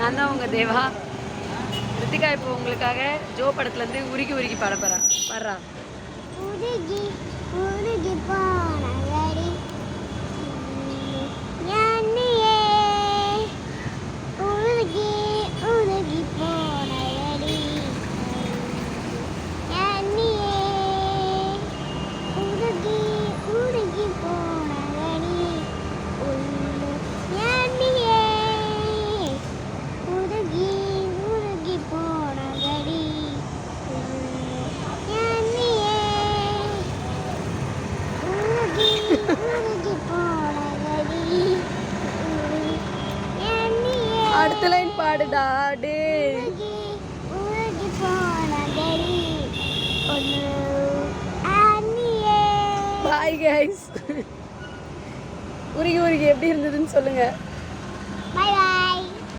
நான் தான் உங்கள் தேவா. ரித்திகா இப்போ உங்களுக்காக ஜோ படத்துலேருந்து உருகி உருகி பாட போகிறா. பாடுறா. உருகி உருகி போனதடி ஞானியே, உருகி உருகி போனதடி ஞானியே, உருகி உருகி போனதடி உள்ளு ஞானியே, உருகி உருகி போனதடி ஞானியே, உருகி உருகி போனதடி ஞானியே, அடுத்த லைன் பாடுடா. டே உருகி உருகி போனதடி ஒன்று ஞானியே. Bye guys. உருகி உருகி எப்படி இருந்ததுன்னு சொல்லுங்கள்.